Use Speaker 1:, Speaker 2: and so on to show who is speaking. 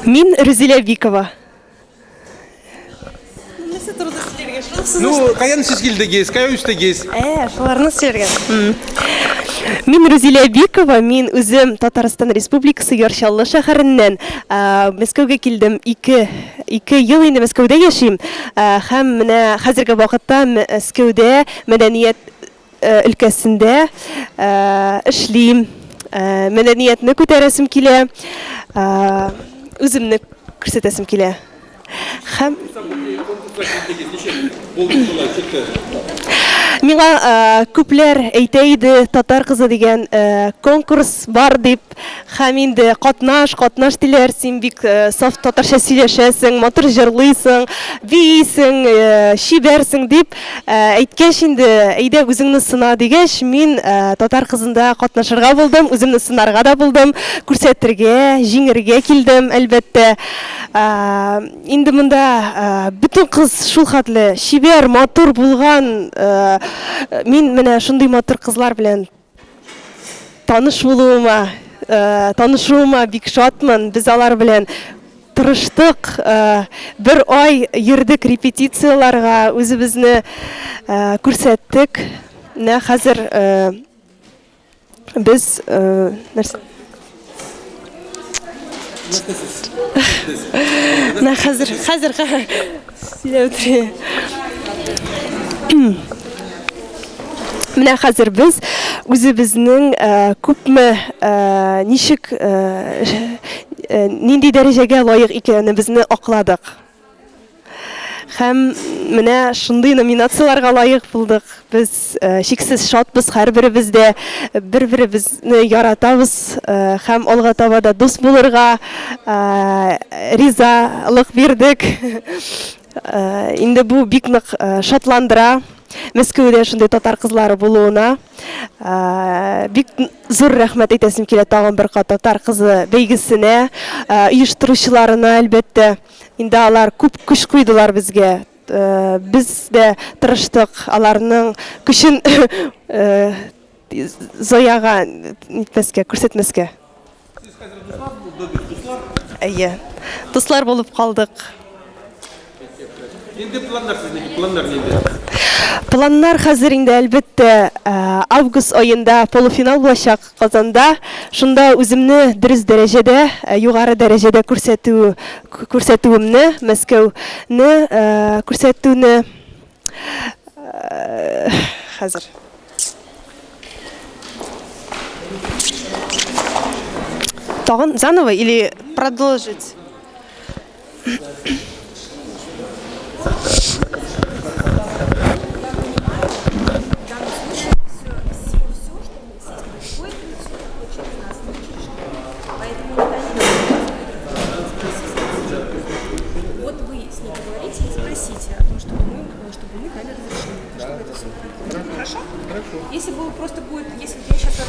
Speaker 1: Мин Рузиля Бикова.
Speaker 2: Ну, каян сизгилдегиз, кая үстегиз?
Speaker 1: Шуларны сөйләргә. Мин Рузиля Бикова, мин үзем Татарстан Республикасы Ярчаллы шәһәреннән Мәскәүгә килдем. 2 ел инде Мәскәүдә яшим. Һәм менә хәзерге вакытта Мәскәүдә мәдәният өлкәсендә эшлим. Мәдәниятне күтәрәсем килә. Үземне күрсәтәсем килә. Һәм миңа күпләр әйтә иде, татар кызы дигән конкурс бар дип, һәм инде катнаш диләр, син бик саф татарча сөйләшәсең, матур җырлыйсың, бисең, шибәрсең дип әйткәч инде, әйдә үзеңне сына дигәч, мин татар кызында катнашырга булдым, үземне сынарга да булдым, күрсәтергә, җиңәргә килдем, әлбәттә. Инде монда бүтән кыз шул хәтле шибәр, матур булган, мин менә шундый матур кызлар белән танышуыма бик шатмын. Без алар белән тырыштык, 1 ай йөрдек репетицияларга, үзебезне күрсәттек. Менә хәзер без нәрсә? Менә хәзер сөйләү. Менә хәзер без үзебезнең күпме ничек нинди дәрәҗәгә лаек икәнебезне акладык. Һәм менә шундый номинацияларга лаек булдык. Без шиксез шатбыз, һәрберебез дә бер-беребезне яратабыз һәм алга таба да дус булырга ризалык бирдек. Инде бу бик нык шатландыра. Мәскәүдә шундый татар кызлары булуына бик зур рәхмәт әйтәсем килә тагын бер кат татар кызы бәйгесенә, оештыручыларына әлбәттә. Инде алар күп көч куйдылар безгә. Без дә тырыштык аларның көчен заяга итмәскә, күрсәтмәскә.
Speaker 2: Сез хәзер дуслар булдыгыз, дуслар?
Speaker 1: Әйе. Дуслар булып калдык.
Speaker 2: Инде планнар сезнең, планнар нинди?
Speaker 1: Планнар хәзер инде әлбәттә август аенда полуфинал булачак Казанда. Шунда үземне дөрес дәрәҗәдә, югары дәрәҗәдә күрсәтүемне, Мәскәүне күрсәтүне хәзер. Тагын заново или продолжить?
Speaker 3: Если бы просто будет, если бы я сейчас